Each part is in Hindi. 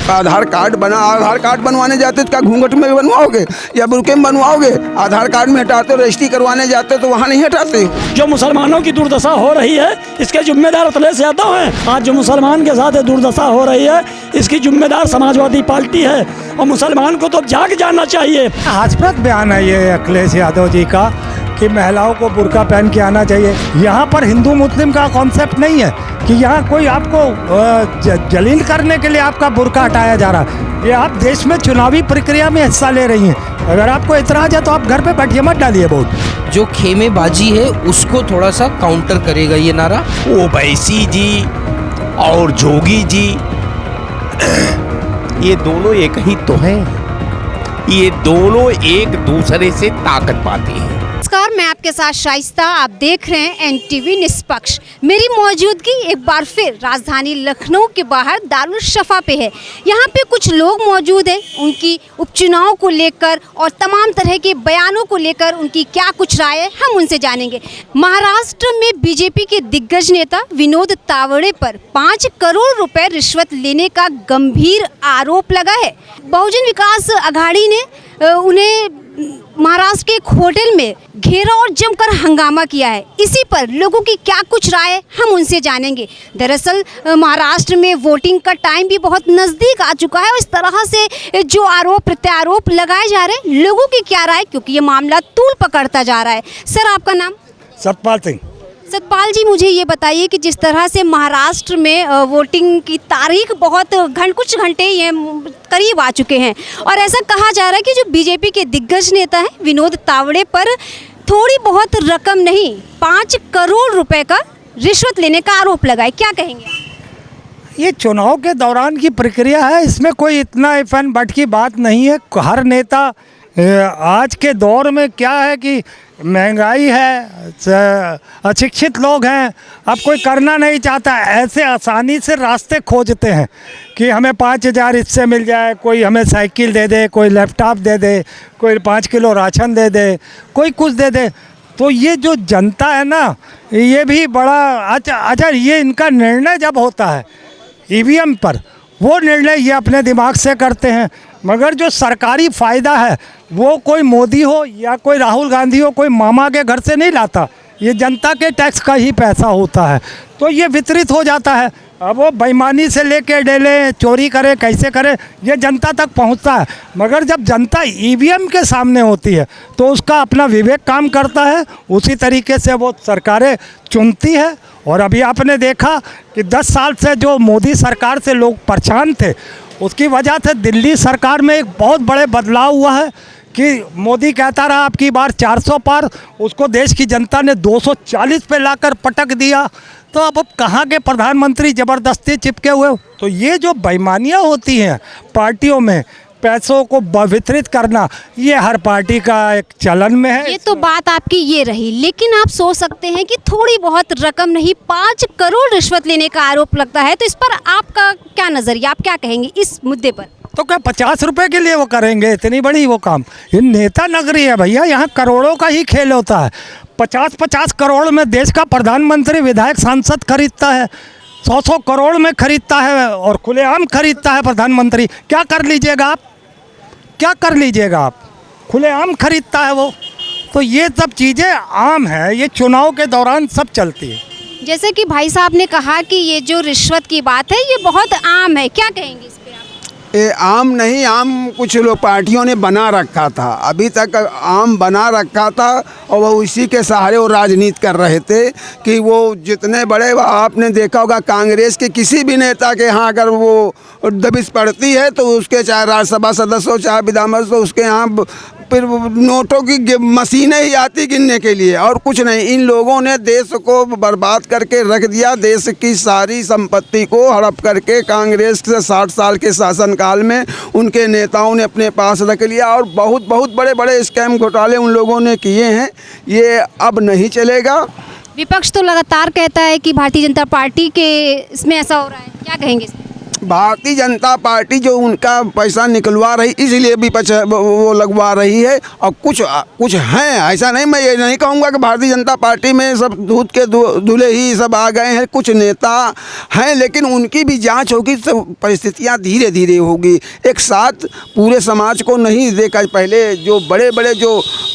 आधार कार्ड बनवाने जाते तो क्या घूंघट में भी बनवाओगे या बुरके में बनवाओगे? आधार कार्ड में हटाते हो, रजिस्ट्री करवाने जाते तो वहाँ नहीं हटाते हो। जो मुसलमानों की दुर्दशा हो रही है इसके जिम्मेदार अखिलेश यादव हैं। आज जो मुसलमान के साथ दुर्दशा हो रही है इसकी जिम्मेदार समाजवादी पार्टी है और मुसलमान को तो जाग जाना चाहिए। हास्यास्पद बयान है ये अखिलेश यादव जी का कि महिलाओं को बुर्का पहन के आना चाहिए। यहाँ पर हिंदू मुस्लिम का कॉन्सेप्ट नहीं है कि यहाँ कोई आपको जलील करने के लिए आपका बुर्का हटाया जा रहा है। ये आप देश में चुनावी प्रक्रिया में हिस्सा ले रही हैं। अगर आपको इतराज है तो आप घर पे बैठिए, मत डालिए वोट। जो खेमेबाजी है उसको थोड़ा सा काउंटर करेगा ये नारा। ओवैसी जी और जोगी जी ये दोनों एक ही तो हैं। ये दोनों एक दूसरे से ताकत पाते हैं। नमस्कार, मैं आपके साथ शाइस्ता, आप देख रहे हैं एनटीवी निष्पक्ष। मेरी मौजूदगी एक बार फिर राजधानी लखनऊ के बाहर दारुल शफा पे है। यहाँ पे कुछ लोग मौजूद हैं, उनकी उपचुनाव को लेकर और तमाम तरह के बयानों को लेकर उनकी क्या कुछ राय है हम उनसे जानेंगे। महाराष्ट्र में बीजेपी के दिग्गज नेता विनोद तावड़े पर 5 करोड़ रुपए रिश्वत लेने का गंभीर आरोप लगा है। बहुजन विकास आघाड़ी ने उन्हें महाराष्ट्र के एक होटल में घेरा और जमकर हंगामा किया है। इसी पर लोगों की क्या कुछ राय है हम उनसे जानेंगे। दरअसल महाराष्ट्र में वोटिंग का टाइम भी बहुत नज़दीक आ चुका है और इस तरह से जो आरोप प्रत्यारोप लगाए जा रहे हैं, लोगों की क्या राय, क्योंकि ये मामला तूल पकड़ता जा रहा है। सर, आपका नाम? सतपाल सिंह। सतपाल जी, मुझे ये बताइए कि जिस तरह से महाराष्ट्र में वोटिंग की तारीख बहुत कुछ घंटे ये करीब आ चुके हैं और ऐसा कहा जा रहा है कि जो बीजेपी के दिग्गज नेता हैं विनोद तावड़े पर थोड़ी बहुत रकम नहीं 5 करोड़ रुपए का रिश्वत लेने का आरोप लगा है। क्या कहेंगे? ये चुनाव के दौरान की प्रक्रिया है, इसमें कोई इतना इफ एंड बट की बात नहीं है। हर नेता आज के दौर में क्या है कि महंगाई है, अशिक्षित लोग हैं, अब कोई करना नहीं चाहता, ऐसे आसानी से रास्ते खोजते हैं कि हमें 5,000 इससे मिल जाए, कोई हमें साइकिल दे दे, कोई लैपटॉप दे दे, कोई 5 किलो राशन दे दे, कोई कुछ दे दे। तो ये जो जनता है ना, ये भी बड़ा अच्छा ये इनका निर्णय जब होता है ईवीएम पर, वो निर्णय ये अपने दिमाग से करते हैं, मगर जो सरकारी फ़ायदा है वो कोई मोदी हो या कोई राहुल गांधी हो, कोई मामा के घर से नहीं लाता, ये जनता के टैक्स का ही पैसा होता है। तो ये वितरित हो जाता है। अब वो बेईमानी से लेके डेले, चोरी करे, कैसे करे, ये जनता तक पहुंचता है। मगर जब जनता ईवीएम के सामने होती है तो उसका अपना विवेक काम करता है, उसी तरीके से वो सरकारें चुनती है। और अभी आपने देखा कि 10 साल से जो मोदी सरकार से लोग परेशान थे, उसकी वजह से दिल्ली सरकार में एक बहुत बड़े बदलाव हुआ है कि मोदी कहता रहा आपकी बार 400 पार, उसको देश की जनता ने 240 पे लाकर पटक दिया। तो अब कहाँ के प्रधानमंत्री ज़बरदस्ती चिपके हुए। तो ये जो बेईमानियाँ होती हैं पार्टियों में, पैसों को वितरित करना, ये हर पार्टी का एक चलन में है। ये तो बात आपकी ये रही, लेकिन आप सोच सकते हैं कि थोड़ी बहुत रकम नहीं 5 करोड़ रिश्वत लेने का आरोप लगता है, तो इस पर आपका क्या नज़रिया, आप क्या कहेंगे इस मुद्दे पर? तो क्या 50 रुपए के लिए वो करेंगे इतनी बड़ी वो काम? ये नेता नगरी है भैया, यहाँ करोड़ों का ही खेल होता है। 50-50 करोड़ में देश का प्रधानमंत्री विधायक सांसद खरीदता है, 100-100 करोड़ में खरीदता है और खुलेआम खरीदता है प्रधानमंत्री। क्या कर लीजिएगा आप, क्या कर लीजिएगा आप? खुलेआम खरीदता है वो। तो ये सब चीज़ें आम है, ये चुनाव के दौरान सब चलती है। जैसे कि भाई साहब ने कहा कि ये जो रिश्वत की बात है ये बहुत आम है, क्या कहेंगे इस पे आप? ये आम नहीं, आम कुछ लोग पार्टियों ने बना रखा था, अभी तक आम बना रखा था और वो उसी के सहारे वो राजनीति कर रहे थे कि वो जितने बड़े, आपने देखा होगा कांग्रेस के किसी भी नेता के यहाँ अगर वो दबिश पड़ती है तो उसके चाहे राज्यसभा सदस्य हो चाहे विधानसभा, तो उसके यहाँ फिर नोटों की मशीनें ही आती गिनने के लिए और कुछ नहीं। इन लोगों ने देश को बर्बाद करके रख दिया, देश की सारी संपत्ति को हड़प करके कांग्रेस से 60 साल के शासनकाल में उनके नेताओं ने अपने पास रख लिया और बहुत बहुत बड़े बड़े स्कैम घोटाले उन लोगों ने किए हैं। ये अब नहीं चलेगा। विपक्ष तो लगातार कहता है कि भारतीय जनता पार्टी के इसमें ऐसा हो रहा है, क्या कहेंगे इस पे? भारतीय जनता पार्टी जो उनका पैसा निकलवा रही इसलिए विपक्ष वो लगवा रही है। और कुछ हैं, ऐसा नहीं, मैं ये नहीं कहूँगा कि भारतीय जनता पार्टी में सब दूध के दूल्हे ही सब आ गए हैं। कुछ नेता हैं, लेकिन उनकी भी जांच होगी, तो परिस्थितियाँ धीरे धीरे होगी। एक साथ पूरे समाज को नहीं देखा, पहले जो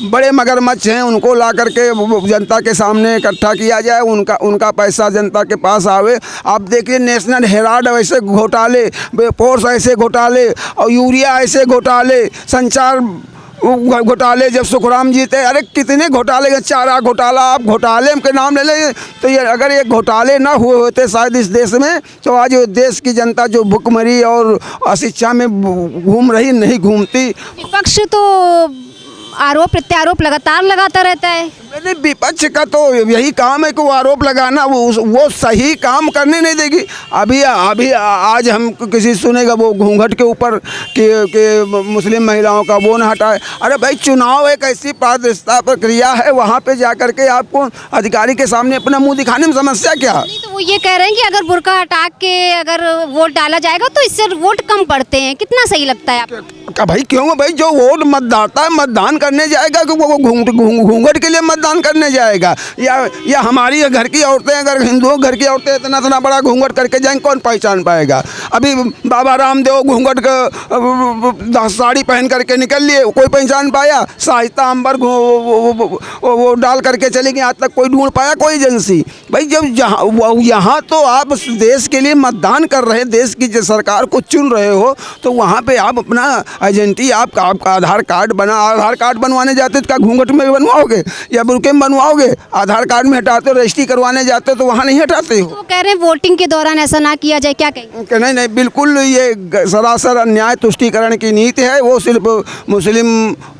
बड़े मगरमच्छ हैं उनको ला करके जनता के सामने इकट्ठा किया जाए, उनका पैसा जनता के पास आवे। आप देखिए नेशनल हेराल्ड वैसे घोटाले, फोर्स ऐसे घोटाले, और यूरिया ऐसे घोटाले, संचार घोटाले, जब सुखराम जी थे, अरे कितने घोटाले, चारा घोटाला। आप घोटाले के नाम ले लें तो ये अगर ये घोटाले ना हुए होते शायद इस देश में, तो आज देश की जनता जो भुखमरी और अशिक्षा में घूम रही नहीं घूमती। विपक्ष तो आरोप प्रत्यारोप लगातार लगाता रहता है। मैंने विपक्ष का तो यही काम है कि वो आरोप लगाना, वो सही काम करने नहीं देगी। अभी आज हम किसी सुनेगा वो घूंघट के ऊपर कि मुस्लिम महिलाओं का वो न हटाए। अरे भाई, चुनाव एक ऐसी पारदर्शिता प्रक्रिया है, वहाँ पे जा करके आपको अधिकारी के सामने अपना मुंह दिखाने में समस्या क्या? नहीं, तो वो ये कह रहे हैं कि अगर बुर्का हटा के अगर वोट डाला जाएगा तो इससे वोट कम पड़ते हैं। कितना सही लगता है आपको? भाई क्यों भाई, जो वोट मतदाता मतदान करने जाएगा कि वो घूंघट के लिए मतदान करने जाएगा? या हमारी घर की औरतें, अगर हिंदुओं घर की औरतें इतना बड़ा घूंघट करके जाएंगे, कौन पहचान पाएगा? अभी बाबा रामदेव घूंघट का साड़ी पहन करके निकल लिए, कोई पहचान पाया? साहित्य अंबर वो डाल करके चले गए, आज तक कोई ढूंढ पाया कोई एजेंसी? भाई जब यहाँ तो आप देश के लिए मतदान कर रहे हैं, देश की जो सरकार को चुन रहे हो, तो वहाँ पे आप अपना एजेंटी, आपका आधार कार्ड बनवाने जाते तो क्या घूंघट में बनवाओगे या बुर्के में बनवाओगे? आधार कार्ड में हटाते हो, रजिस्ट्री करवाने जाते हो तो वहाँ नहीं हटाते हो। वो कह रहे हैं वोटिंग के दौरान ऐसा ना किया जाए, क्या कहेंगे? नहीं, बिल्कुल ये सरासर अन्याय तुष्टीकरण की नीति है। वो सिर्फ मुस्लिम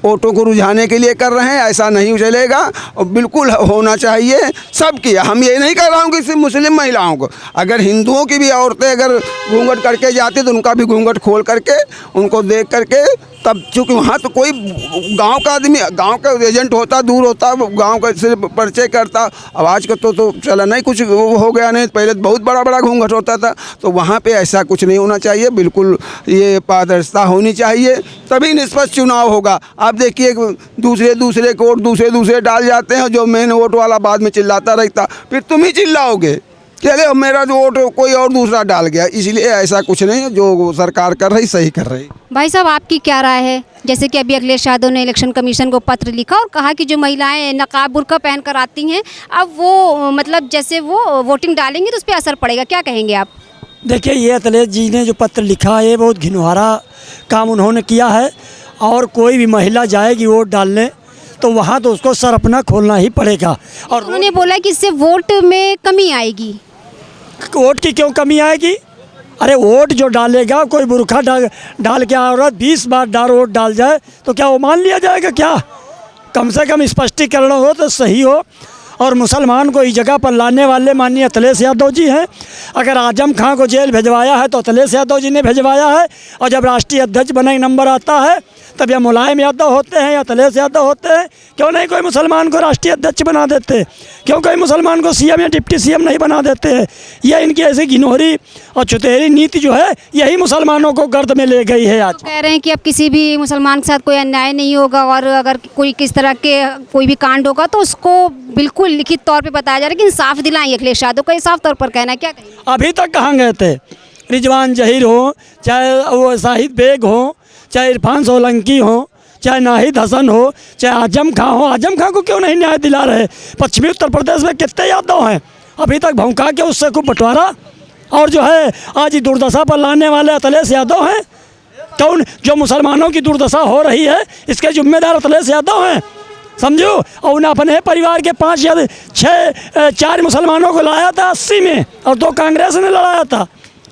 वोटों को रुझाने के लिए कर रहे हैं, ऐसा नहीं चलेगा। और बिल्कुल होना चाहिए सबकी, हम ये नहीं कह रहा हूँ कि सिर्फ मुस्लिम महिलाओं को, अगर हिंदुओं की भी औरतें अगर घूंघट करके जाती तो उनका भी घूंघट खोल करके उनको देख करके, तब चूँकि वहाँ तो कोई गांव का आदमी, गांव का एजेंट होता, दूर होता, गांव का सिर्फ परिचय करता। अब आज का तो चला नहीं, कुछ हो गया नहीं, पहले तो बहुत बड़ा घूंघट होता था। तो वहाँ पे ऐसा कुछ नहीं होना चाहिए, बिल्कुल ये पारदर्शिता होनी चाहिए, तभी निष्पक्ष चुनाव होगा। आप देखिए दूसरे को वोट दूसरे डाल जाते हैं, जो मेन वोट वाला बाद में चिल्लाता रहता, फिर तुम ही चिल्लाओगे चले मेरा जो वोट कोई और दूसरा डाल गया। इसलिए ऐसा कुछ नहीं है, जो सरकार कर रही सही कर रही। भाई साहब, आपकी क्या राय है? जैसे कि अभी अखिलेश यादव ने इलेक्शन कमीशन को पत्र लिखा और कहा कि जो महिलाएं नकाब बुर्का पहन कर आती हैं, अब वो मतलब जैसे वो वोटिंग डालेंगी तो उस पर असर पड़ेगा, क्या कहेंगे आप? देखिए, ये अखिलेश जी ने जो पत्र लिखा है, ये बहुत घिनौना काम उन्होंने किया है। और कोई भी महिला जाएगी वोट डालने तो वहाँ तो उसको सर अपना खोलना ही पड़ेगा। और उन्होंने बोला कि इससे वोट में कमी आएगी। वोट की क्यों कमी आएगी? अरे वोट जो डालेगा, कोई बुरखा डाल के औरत 20 बार वोट डाल जाए तो क्या वो मान लिया जाएगा? क्या कम से कम स्पष्टीकरण हो तो सही हो। और मुसलमान को इस जगह पर लाने वाले माननीय अखिलेश यादव जी हैं। अगर आजम खां को जेल भिजवाया है तो अखिलेश यादव जी ने भिजवाया है, और जब राष्ट्रीय अध्यक्ष बने नंबर आता है तब या मुलायम यादव होते हैं या अखिलेश यादव होते हैं। क्यों नहीं कोई मुसलमान को राष्ट्रीय अध्यक्ष बना देते? क्यों कोई मुसलमान को सीएम या डिप्टी सीएम नहीं बना देते हैं? ये इनकी ऐसी घिनौरी और चुतेरी नीति जो है, यही मुसलमानों को गर्द में ले गई है। आज कह रहे हैं कि अब किसी भी मुसलमान के साथ कोई अन्याय नहीं होगा, और अगर कोई किस तरह के कोई भी कांड होगा तो उसको बिल्कुल लिखित तौर पे बताया जा रहा है कि इंसाफ दिलाएं। अखिलेश यादव का ये साफ तौर पर कहना है, क्या कहेंगे? अभी तक कहाँ गए थे? रिजवान जहीर हो, चाहे वो शाहिद बेग हो, चाहे इरफान सोलंकी हो, चाहे नाहिद हसन हो, चाहे आजम खां हो। आजम खां को क्यों नहीं न्याय दिला रहे? पश्चिमी उत्तर प्रदेश में कितने यादव हैं अभी तक भौंका के उससे को बंटवारा, और जो है आज दुर्दशा पर लाने वाले अखिलेश यादव हैं। कौन? जो मुसलमानों की दुर्दशा हो रही है इसके जिम्मेदार अखिलेश यादव हैं, समझो। और उन्हें अपने परिवार के 5 या 4 मुसलमानों को लाया था 80 में, और 2 कांग्रेस ने लड़ाया था।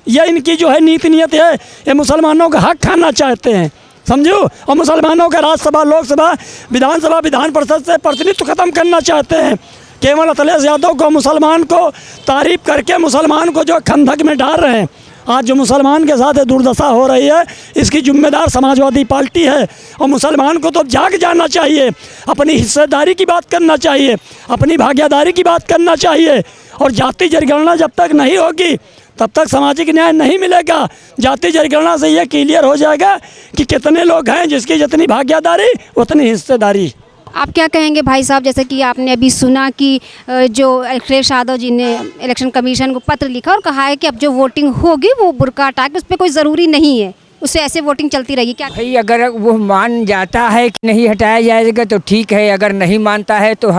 यह इनकी जो है नीति नियत है, ये मुसलमानों का हक खाना चाहते हैं, समझो। और मुसलमानों का राज्यसभा, लोकसभा, विधानसभा, विधान परिषद से प्रतिनिधित्व खत्म करना चाहते हैं। केवल अखिलेश यादव को, मुसलमान को तारीफ करके मुसलमान को जो खंधक में डाल रहे हैं। आज जो मुसलमान के साथ दुर्दशा हो रही है, इसकी जिम्मेदार समाजवादी पार्टी है। और मुसलमान को तो जाग जाना चाहिए, अपनी हिस्सेदारी की बात करना चाहिए, अपनी भागीदारी की बात करना चाहिए। और जाति जनगणना जब तक नहीं होगी तब तक सामाजिक न्याय नहीं मिलेगा। जाति जनगणना से ये क्लियर हो जाएगा कि कितने लोग हैं, जिसकी जितनी भागीदारी उतनी हिस्सेदारी। आप क्या कहेंगे भाई साहब, जैसे कि आपने अभी सुना कि जो अखिलेश यादव जी ने इलेक्शन कमीशन को पत्र लिखा और कहा है कि अब जो वोटिंग होगी वो बुर्का हटा के, उस पर कोई ज़रूरी नहीं है, उससे ऐसे वोटिंग चलती रहेगी, क्या? भाई अगर वो मान जाता है कि नहीं हटाया जाएगा तो ठीक है, अगर नहीं मानता है तो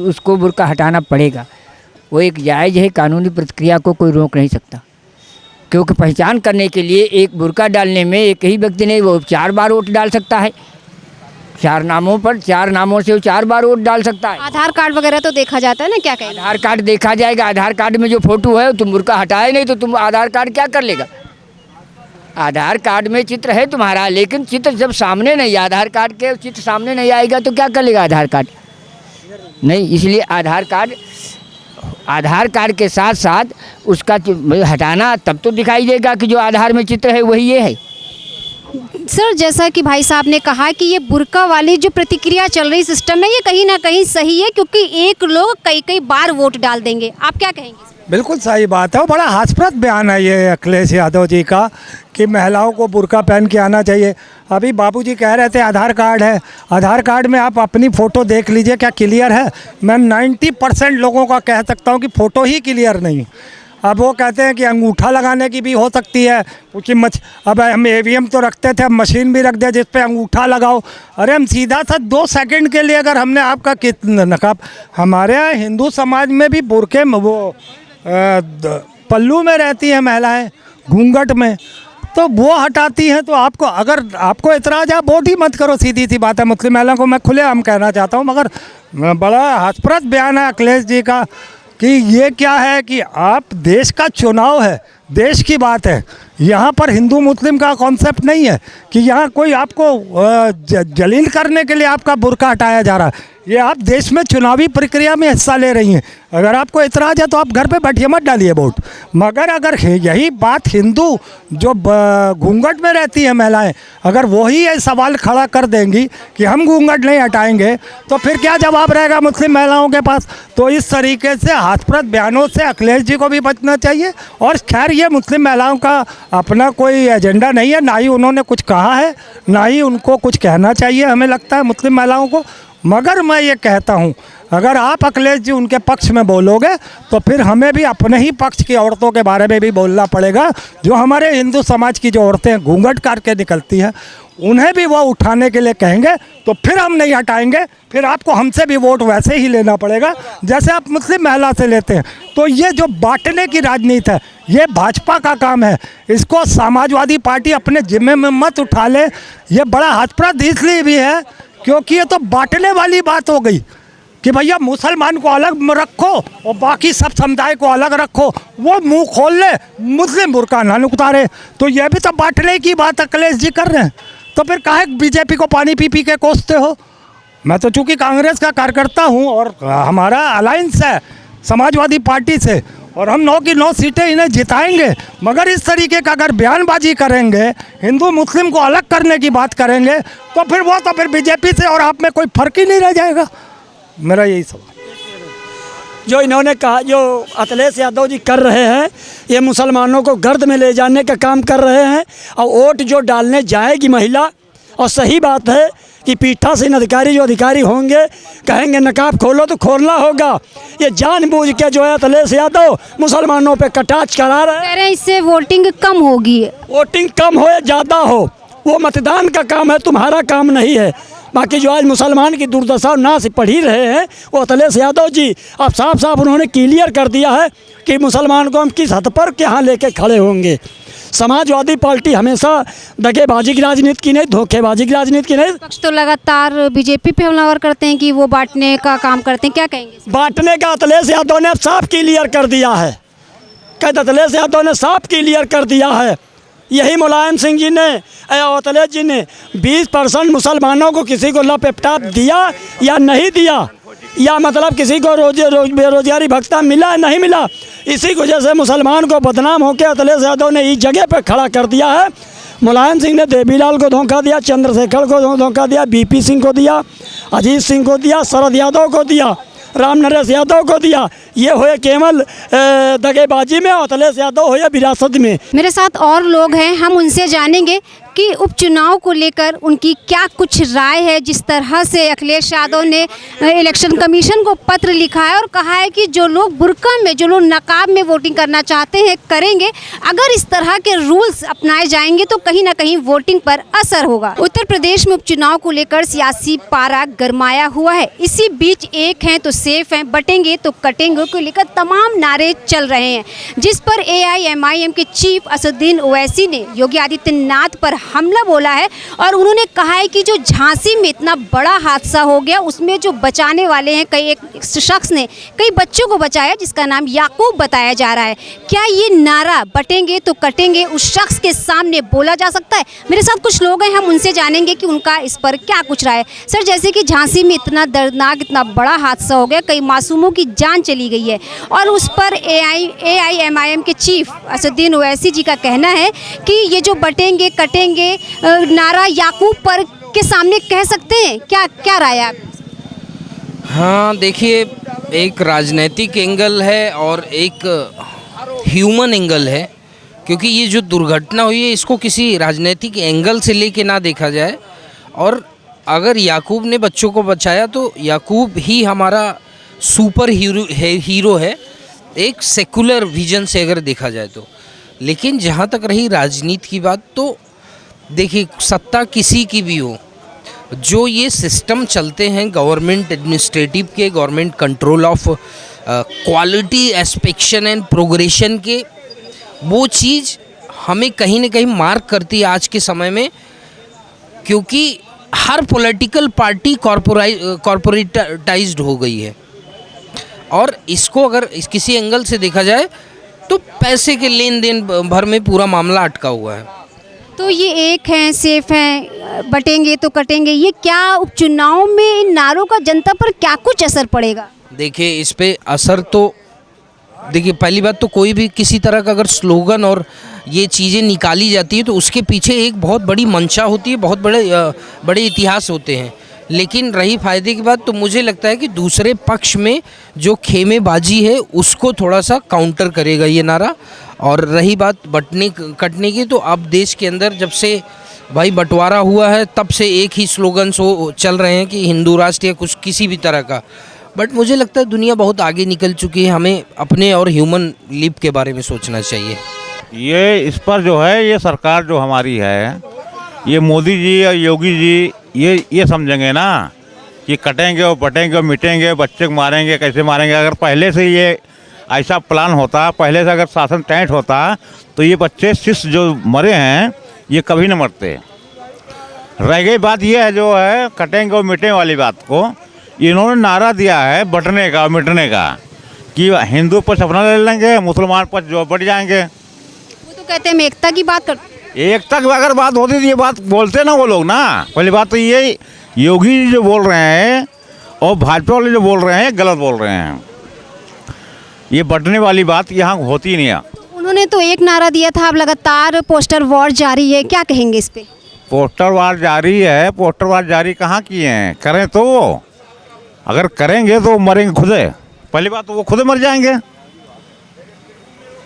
उसको बुर्का हटाना पड़ेगा। वो एक जायज़ है, कानूनी प्रक्रिया को कोई रोक नहीं सकता, क्योंकि पहचान करने के लिए एक बुर्का डालने में एक ही व्यक्ति नहीं, वो 4 बार वोट डाल सकता है। 4 नामों पर 4 नामों से वो 4 बार वोट डाल सकता है। आधार कार्ड वगैरह तो देखा जाता है ना, क्या कहेंगे? आधार कार्ड देखा जाएगा, आधार कार्ड में जो फोटो है तुम बुर्का हटाए नहीं तो तुम आधार कार्ड क्या कर लेगा? आधार कार्ड में चित्र है तुम्हारा, लेकिन चित्र जब सामने नहीं, आधार कार्ड के चित्र सामने नहीं आएगा तो क्या कर लेगा आधार कार्ड? नहीं, इसलिए आधार कार्ड के साथ साथ उसका हटाना तब तो दिखाई देगा कि जो आधार में चित्र है वही ये है। सर, जैसा कि भाई साहब ने कहा कि ये बुर्का वाली जो प्रतिक्रिया चल रही सिस्टम में, ये कहीं ना कहीं सही है, क्योंकि एक लोग कई बार वोट डाल देंगे। आप क्या कहेंगे? बिल्कुल सही बात है। वो बड़ा हास्यप्रद बयान है ये अखिलेश यादव जी का कि महिलाओं को बुर्का पहन के आना चाहिए। अभी बाबूजी कह रहे थे आधार कार्ड है, आधार कार्ड में आप अपनी फ़ोटो देख लीजिए क्या क्लियर है। मैं 90% लोगों का कह सकता हूँ कि फ़ोटो ही क्लियर नहीं। अब वो कहते हैं कि अंगूठा लगाने की भी हो सकती है, क्योंकि अब हम EVM तो रखते थे, अब मशीन भी रख दिया जिस पे अंगूठा लगाओ। अरे हम सीधा सा 2 सेकंड के लिए अगर हमने आपका नकाब, हमारे यहाँ हिंदू समाज में भी बुर्के में वो पल्लू में रहती हैं महिलाएं, घूंघट में, तो वो हटाती हैं। तो आपको अगर आपको इतराज़ है, आप वोट ही मत करो, सीधी सी बात है। मुस्लिम महिलाओं को मैं खुलेआम कहना चाहता हूँ, मगर बड़ा हास्यप्रद बयान है अखिलेश जी का कि ये क्या है कि आप, देश का चुनाव है, देश की बात है, यहाँ पर हिंदू मुस्लिम का कॉन्सेप्ट नहीं है कि यहाँ कोई आपको जलील करने के लिए आपका बुर्का हटाया जा रहा है। ये आप देश में चुनावी प्रक्रिया में हिस्सा ले रही हैं। अगर आपको इतराज़ है तो आप घर पे बैठिए, मत डालिए वोट। मगर अगर यही बात हिंदू जो घूंघट में रहती है महिलाएं, अगर वही ये सवाल खड़ा कर देंगी कि हम घूंघट नहीं हटाएंगे, तो फिर क्या जवाब रहेगा मुस्लिम महिलाओं के पास? तो इस तरीके से हास्यप्रद बयानों से अखिलेश जी को भी बचना चाहिए। और खैर, ये मुस्लिम महिलाओं का अपना कोई एजेंडा नहीं है, ना ही उन्होंने कुछ कहा है, ना ही उनको कुछ कहना चाहिए, हमें लगता है मुस्लिम महिलाओं को। मगर मैं ये कहता हूँ, अगर आप अखिलेश जी उनके पक्ष में बोलोगे तो फिर हमें भी अपने ही पक्ष की औरतों के बारे में भी बोलना पड़ेगा। जो हमारे हिंदू समाज की जो औरतें घूंघट करके निकलती हैं, उन्हें भी वो उठाने के लिए कहेंगे तो फिर हम नहीं हटाएंगे। फिर आपको हमसे भी वोट वैसे ही लेना पड़ेगा जैसे आप मुस्लिम महिला से लेते हैं। तो ये जो बांटने की राजनीति है, ये भाजपा का काम है। इसको समाजवादी पार्टी अपने जिम्मे में मत उठा ले। ये बड़ा हास्यप्रद इसलिए भी है क्योंकि ये तो बांटने वाली बात हो गई कि भैया मुसलमान को अलग रखो और बाकी सब समुदाय को अलग रखो। वो मुंह खोल ले, मुस्लिम बुर्का ना उतारे, तो ये भी तो बांटने की बात अखिलेश जी कर रहे हैं। तो फिर काहे बीजेपी को पानी पी पी के कोसते हो? मैं तो चूँकि कांग्रेस का कार्यकर्ता हूँ और हमारा अलायंस है समाजवादी पार्टी से, और हम 9 की 9 सीटें इन्हें जिताएंगे। मगर इस तरीके का अगर बयानबाजी करेंगे, हिंदू मुस्लिम को अलग करने की बात करेंगे, तो फिर बीजेपी से और आप में कोई फर्क ही नहीं रह जाएगा। मेरा यही सवाल। जो इन्होंने कहा, जो अखिलेश यादव जी कर रहे हैं, ये मुसलमानों को गर्द में ले जाने का काम कर रहे हैं। और वोट जो डालने जाएगी महिला, और सही बात है कि पीठासीन अधिकारी जो अधिकारी होंगे कहेंगे नकाब खोलो तो खोलना होगा। ये जानबूझ के जो है अखिलेश यादव मुसलमानों पे कटाक्ष करा रहे हैं। कह रहे हैं इससे वोटिंग कम होगी। वोटिंग कम हो या ज़्यादा हो, वो मतदान का काम है, तुम्हारा काम नहीं है। बाकी जो आज मुसलमान की दुर्दशा नाश पढ़ ही रहे हैं वो अखिलेश यादव जी, अब साफ साफ उन्होंने क्लियर कर दिया है कि मुसलमान को हम किस हद पर यहाँ लेके खड़े होंगे। समाजवादी पार्टी हमेशा दगेबाजी की राजनीति की नहीं, धोखेबाजी की राजनीति की नहीं। पक्ष तो लगातार बीजेपी पे हमलावर करते हैं कि वो बांटने का काम करते हैं, क्या कहेंगे? बांटने का अखिलेश यादव ने अब साफ क्लियर कर दिया है। कहते अखिलेश यादव ने साफ क्लियर कर दिया है। यही मुलायम सिंह जी ने और अखिलेश जी ने 20% मुसलमानों को किसी को लैपटॉप दिया या नहीं दिया, या मतलब किसी को बेरोजगारी भत्ता मिला नहीं मिला, इसी वजह से मुसलमान को बदनाम होकर अखिलेश यादव ने इस जगह पर खड़ा कर दिया है। मुलायम सिंह ने देवीलाल को धोखा दिया, चंद्रशेखर को धोखा दिया, BP सिंह को दिया, अजीत सिंह को दिया, शरद यादव को दिया, राम नरेश यादव को दिया। ये होए केवल दगेबाजी में, अखिलेश यादव हो या विरासत में। मेरे साथ और लोग हैं, हम उनसे जानेंगे कि उपचुनाव को लेकर उनकी क्या कुछ राय है। जिस तरह से अखिलेश यादव ने इलेक्शन कमीशन को पत्र लिखा है और कहा है कि जो लोग बुर्का में, जो लोग नकाब में वोटिंग करना चाहते हैं करेंगे, अगर इस तरह के रूल्स अपनाए जाएंगे तो कहीं ना कहीं वोटिंग पर असर होगा। उत्तर प्रदेश में उपचुनाव को लेकर सियासी पारा गरमाया हुआ है। इसी बीच एक हैं तो सेफ हैं, बटेंगे तो कटेंगे को लेकर तमाम नारे चल रहे हैं, जिस पर AIMIM के चीफ असदुद्दीन ओवैसी ने योगी आदित्यनाथ पर हमला बोला है और उन्होंने कहा है कि जो झांसी में इतना बड़ा हादसा हो गया उसमें जो बचाने वाले हैं, कई एक शख्स ने कई बच्चों को बचाया जिसका नाम याकूब बताया जा रहा है। क्या ये नारा बटेंगे तो कटेंगे उस शख्स के सामने बोला जा सकता है? मेरे साथ कुछ लोग हैं, हम उनसे जानेंगे कि उनका इस पर क्या कुछ राय है। सर, जैसे कि झांसी में इतना दर्दनाक, इतना बड़ा हादसा हो गया, कई मासूमों की जान चली गई है और उस पर AIMIM के चीफ असदुद्दीन ओवैसी जी का कहना है कि ये जो बटेंगे कटेंगे नारा याकूब पर के सामने कह सकते हैं। क्या राय है आप? हाँ, देखिए, एक राजनीतिक एंगल है और एक ह्यूमन एंगल है, क्योंकि ये जो दुर्घटना हुई है इसको किसी राजनीतिक एंगल से लेके ना देखा जाए। और अगर याकूब ने बच्चों को बचाया तो याकूब ही हमारा सुपर हीरो है, एक सेकुलर विजन से अगर देखा जाए तो। लेकिन जहाँ तक रही राजनीति की बात, तो देखिए, सत्ता किसी की भी हो, जो ये सिस्टम चलते हैं गवर्नमेंट एडमिनिस्ट्रेटिव के, government control of quality inspection and progression के, वो चीज़ हमें कहीं ना कहीं मार्क करती है आज के समय में, क्योंकि हर पॉलिटिकल पार्टी कॉर्पोरेटाइज्ड हो गई है। और इसको अगर किसी एंगल से देखा जाए तो पैसे के लेन देन भर में पूरा मामला अटका हुआ है। तो ये एक हैं, सेफ हैं, बटेंगे तो कटेंगे, ये क्या उपचुनाव में इन नारों का जनता पर क्या कुछ असर पड़ेगा? देखिए, इस पे असर तो, देखिए, पहली बात तो कोई भी किसी तरह का अगर स्लोगन और ये चीज़ें निकाली जाती है तो उसके पीछे एक बहुत बड़ी मंशा होती है, बहुत बड़े इतिहास होते हैं। लेकिन रही फ़ायदे की बात, तो मुझे लगता है कि दूसरे पक्ष में जो खेमेबाजी है उसको थोड़ा सा काउंटर करेगा ये नारा। और रही बात बटने कटने की, तो अब देश के अंदर जब से भाई बंटवारा हुआ है तब से एक ही स्लोगन चल रहे हैं कि हिंदू राष्ट्र या कुछ किसी भी तरह का। बट मुझे लगता है दुनिया बहुत आगे निकल चुकी है, हमें अपने और ह्यूमन लिव के बारे में सोचना चाहिए। ये इस पर जो है, ये सरकार जो हमारी है, ये मोदी जी और योगी जी ये समझेंगे ना कि कटेंगे और बटेंगे और मिटेंगे, बच्चे को मारेंगे, कैसे मारेंगे। अगर पहले से ये ऐसा प्लान होता, पहले से अगर शासन टाइट होता, तो ये बच्चे शिष्य जो मरे हैं ये कभी न मरते। रह गई बात ये है, जो है कटेंगे और मिटेंगे वाली बात को, इन्होंने नारा दिया है बटने का और मिटने का, कि हिंदू पक्ष अपना ले लेंगे, मुसलमान पक्ष जो बढ़ जाएंगे। वो तो कहते हैं हम एकता की बात करते। एकता की अगर बात होती तो ये बात बोलते ना वो लोग ना। पहली बात तो ये योगी जी जो बोल रहे हैं और भाजपा वाले जो बोल रहे हैं गलत बोल रहे हैं। ये बटने वाली बात यहाँ होती नहीं है। उन्होंने तो एक नारा दिया था, अब लगातार पोस्टर वॉर जारी है, क्या कहेंगे इस पे? पोस्टर वार जारी है, पोस्टर वार जारी कहाँ किए हैं? करें तो वो, अगर करेंगे तो मरेंगे खुदे। पहली बात तो वो खुद मर जाएंगे।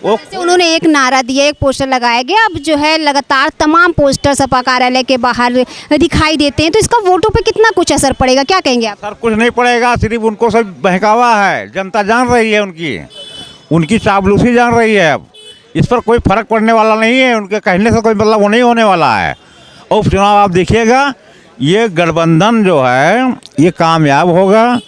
जैसे उन्होंने एक नारा दिया, एक पोस्टर लगाया गया, अब जो है लगातार तमाम पोस्टर सपा कार्यालय के बाहर दिखाई देते हैं, तो इसका वोटों पे कितना कुछ असर पड़ेगा, क्या कहेंगे आप? सर, कुछ नहीं पड़ेगा, सिर्फ उनको सब बहकावा है। जनता जान रही है, उनकी चापलूसी जान रही है। अब इस पर कोई फर्क पड़ने वाला नहीं है, उनके कहने से कोई मतलब वो नहीं होने वाला है। और उपचुनाव आप देखिएगा, ये गठबंधन जो है ये कामयाब होगा,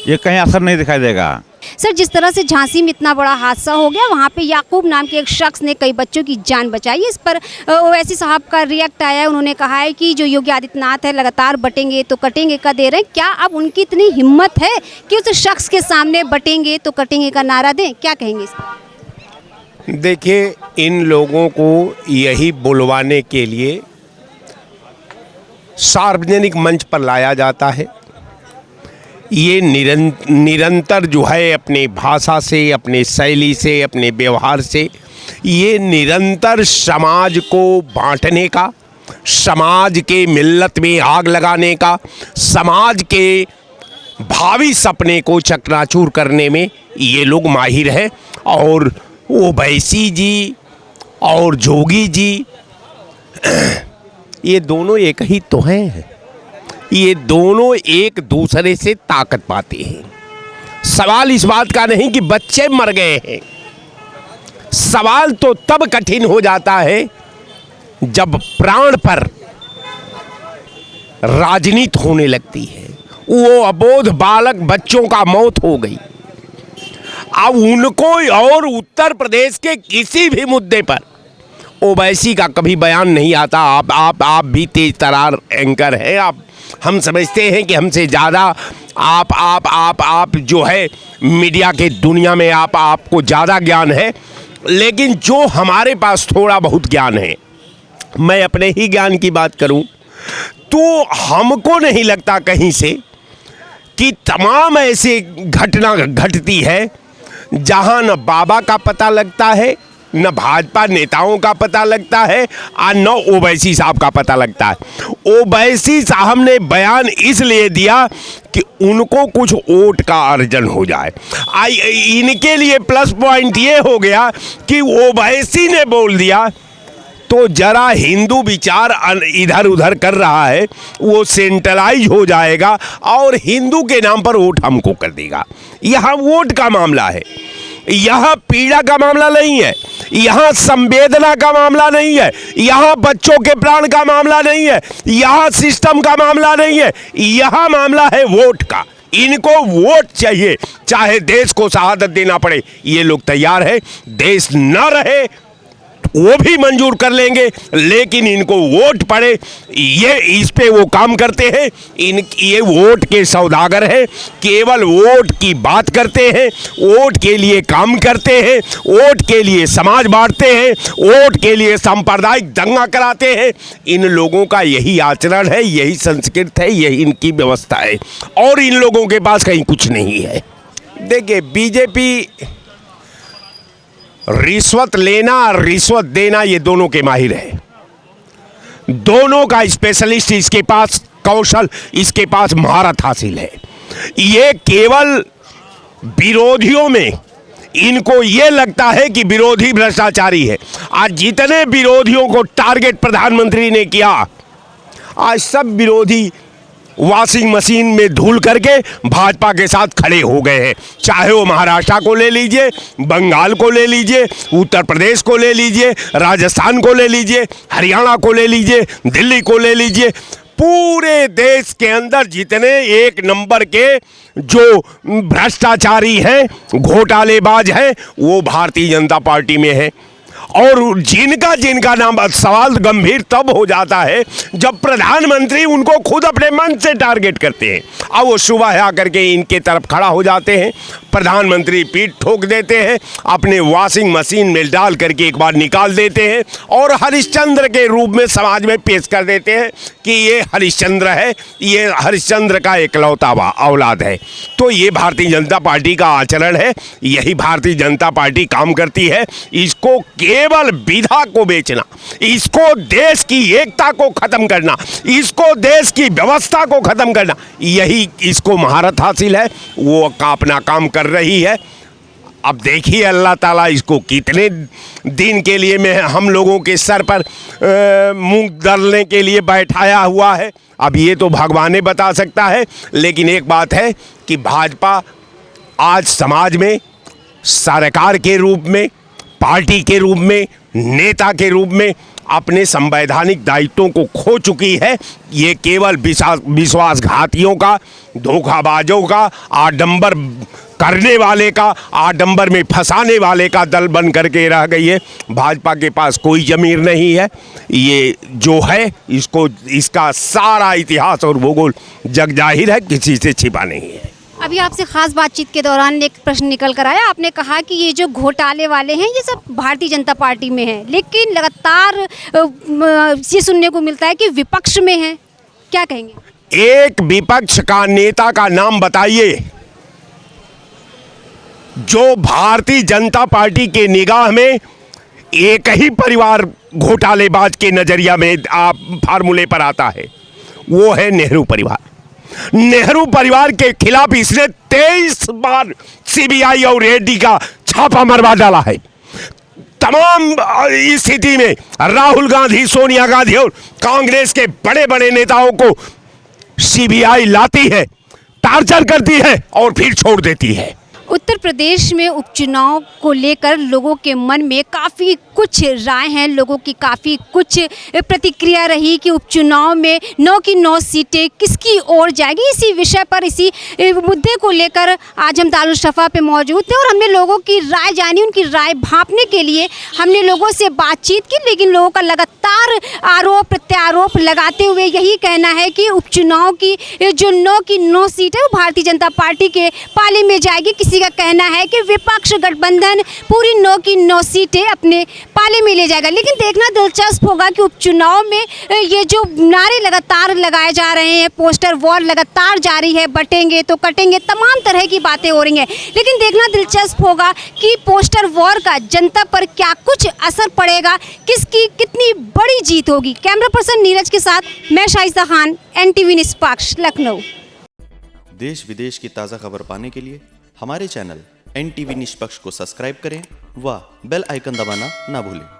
ये कहीं असर नहीं दिखाई देगा। सर, जिस तरह से झांसी में इतना बड़ा हादसा हो गया, वहाँ पे याकूब नाम के एक शख्स ने कई बच्चों की जान बचाई, इस पर ओवैसी साहब का रिएक्ट आया है। उन्होंने कहा है कि जो योगी आदित्यनाथ है लगातार बटेंगे तो कटेंगे का दे रहे हैं, क्या अब उनकी इतनी हिम्मत है कि उस शख्स के सामने बटेंगे तो कटेंगे का नारा दें? क्या कहेंगे इस पर? देखिए, इन लोगों को यही बुलवाने के लिए सार्वजनिक मंच पर लाया जाता है। ये निरंतर जो है अपने भाषा से, अपने शैली से, अपने व्यवहार से ये निरंतर समाज को बांटने का, समाज के मिल्लत में आग लगाने का, समाज के भावी सपने को चकनाचूर करने में ये लोग माहिर हैं। और ओवैसी जी और जोगी जी ये दोनों एक ही तो हैं, ये दोनों एक दूसरे से ताकत पाते हैं। सवाल इस बात का नहीं कि बच्चे मर गए हैं, सवाल तो तब कठिन हो जाता है जब प्राण पर राजनीति होने लगती है। वो अबोध बालक बच्चों का मौत हो गई, अब उनको और उत्तर प्रदेश के किसी भी मुद्दे पर ओवैसी का कभी बयान नहीं आता। आप भी तेज तरार एंकर हैं, आप हम समझते हैं कि हमसे ज़्यादा आप जो है मीडिया के दुनिया में आपको ज़्यादा ज्ञान है, लेकिन जो हमारे पास थोड़ा बहुत ज्ञान है, मैं अपने ही ज्ञान की बात करूं तो हमको नहीं लगता कहीं से कि तमाम ऐसे घटना घटती है जहां न बाबा का पता लगता है, न भाजपा नेताओं का पता लगता है, और न ओवैसी साहब का पता लगता है। ओवैसी साहब ने बयान इसलिए दिया कि उनको कुछ वोट का अर्जन हो जाए। इनके लिए प्लस पॉइंट ये हो गया कि ओवैसी ने बोल दिया तो जरा हिंदू विचार इधर उधर कर रहा है वो सेंट्रलाइज हो जाएगा और हिंदू के नाम पर वोट हमको कर देगा। यहाँ वोट का मामला है, यहाँ पीड़ा का मामला नहीं है, यहाँ संवेदना का मामला नहीं है, यहाँ बच्चों के प्राण का मामला नहीं है, यहाँ सिस्टम का मामला नहीं है, यहाँ मामला है वोट का। इनको वोट चाहिए, चाहे देश को शहादत देना पड़े ये लोग तैयार है, देश न रहे वो भी मंजूर कर लेंगे, लेकिन इनको वोट पड़े ये इस पे वो काम करते हैं। ये वोट के सौदागर हैं, केवल वोट की बात करते हैं, वोट के लिए काम करते हैं, वोट के लिए समाज बांटते हैं, वोट के लिए सांप्रदायिक दंगा कराते हैं। इन लोगों का यही आचरण है, यही संस्कृत है, यही इनकी व्यवस्था है और इन लोगों के पास कहीं कुछ नहीं है। देखिए बीजेपी रिश्वत लेना और रिश्वत देना ये दोनों के माहिर है, दोनों का स्पेशलिस्ट, इसके पास कौशल, इसके पास महारत हासिल है। ये केवल विरोधियों में इनको ये लगता है कि विरोधी भ्रष्टाचारी है। आज जितने विरोधियों को टारगेट प्रधानमंत्री ने किया, आज सब विरोधी वॉशिंग मशीन में धुल करके भाजपा के साथ खड़े हो गए हैं। चाहे वो महाराष्ट्र को ले लीजिए, बंगाल को ले लीजिए, उत्तर प्रदेश को ले लीजिए, राजस्थान को ले लीजिए, हरियाणा को ले लीजिए, दिल्ली को ले लीजिए, पूरे देश के अंदर जितने एक नंबर के जो भ्रष्टाचारी हैं, घोटालेबाज हैं, वो भारतीय जनता पार्टी में है। और जिनका नाम, सवाल गंभीर तब हो जाता है जब प्रधानमंत्री उनको खुद अपने मन से टारगेट करते हैं। अब वो सुबह आकर के इनके तरफ खड़ा हो जाते हैं, प्रधानमंत्री पीठ ठोक देते हैं, अपने वॉशिंग मशीन में डाल करके एक बार निकाल देते हैं और हरिश्चंद्र के रूप में समाज में पेश कर देते हैं कि ये हरिश्चंद्र है, ये हरिश्चंद्र का इकलौता औलाद है। तो ये भारतीय जनता पार्टी का आचरण है, यही भारतीय जनता पार्टी काम करती है। इसको केवल विधा को बेचना, इसको देश की एकता को खत्म करना, इसको देश की व्यवस्था को खत्म करना, यही इसको महारत हासिल है, वो अपना काम कर रही है। अब देखिए अल्लाह ताला इसको कितने दिन के लिए में हम लोगों के सर पर मुंह दलने के लिए बैठाया हुआ है, अब ये तो भगवान ही बता सकता है। लेकिन एक बात है कि भाजपा आज समाज में सरकार के रूप में, पार्टी के रूप में, नेता के रूप में अपने संवैधानिक दायित्वों को खो चुकी है। ये केवल विश्वासघातियों का, धोखाबाजों का, आडंबर करने वाले का, आडंबर में फंसाने वाले का दल बन करके रह गई है। भाजपा के पास कोई ज़मीर नहीं है। ये जो है इसको, इसका सारा इतिहास और भूगोल जग जाहिर है, किसी से छिपा नहीं है। अभी आपसे खास बातचीत के दौरान एक प्रश्न निकल कर आया, आपने कहा कि ये जो घोटाले वाले हैं ये सब भारतीय जनता पार्टी में हैं, लेकिन लगातार ये सुनने को मिलता है कि विपक्ष में है, क्या कहेंगे? एक विपक्ष का नेता का नाम बताइए जो भारतीय जनता पार्टी के निगाह में एक ही परिवार घोटालेबाज के नजरिया में आप फार्मूले पर आता है, वो है नेहरू परिवार। नेहरू परिवार के खिलाफ इसने 23 बार सीबीआई और ईडी का छापा मरवा डाला है। तमाम स्थिति में राहुल गांधी, सोनिया गांधी और कांग्रेस के बड़े बड़े नेताओं को सीबीआई लाती है, टार्चर करती है और फिर छोड़ देती है। उत्तर प्रदेश में उपचुनाव को लेकर लोगों के मन में काफ़ी कुछ राय हैं, लोगों की काफ़ी कुछ प्रतिक्रिया रही कि उपचुनाव में 9 की 9 सीटें किसकी ओर जाएगी। इसी विषय पर, इसी मुद्दे को लेकर आज हम दारुल-ए-शफ़ा पे मौजूद थे और हमने लोगों की राय जानी। उनकी राय भांपने के लिए हमने लोगों से बातचीत की, लेकिन लोगों का लगातार आरोप प्रत्यारोप लगाते हुए यही कहना है कि उपचुनाव की जो 9 की 9 सीट है वो भारतीय जनता पार्टी के पाले में जाएगी। किसी का कहना है कि विपक्ष गठबंधन पूरी 9 की 9 सीटें अपने पाले में ले जाएगा। लेकिन देखना दिलचस्प होगा कि उपचुनाव में ये जो नारे लगातार लगाए जा रहे हैं, पोस्टर वॉर लगातार जारी है, बटेंगे तो कटेंगे, तमाम तरह की बातें हो रही हैं। लेकिन देखना दिलचस्प होगा कि पोस्टर वॉर का जनता पर क्या कुछ असर पड़ेगा, किसकी कितनी बड़ी जीत होगी। कैमरा पर्सन नीरज के साथ मैं शाइस्ता खान, NTV निष्पक्ष, लखनऊ। देश विदेश की ताज़ा खबर पाने के लिए हमारे चैनल NTV निष्पक्ष को सब्सक्राइब करें व बेल आइकन दबाना ना भूलें।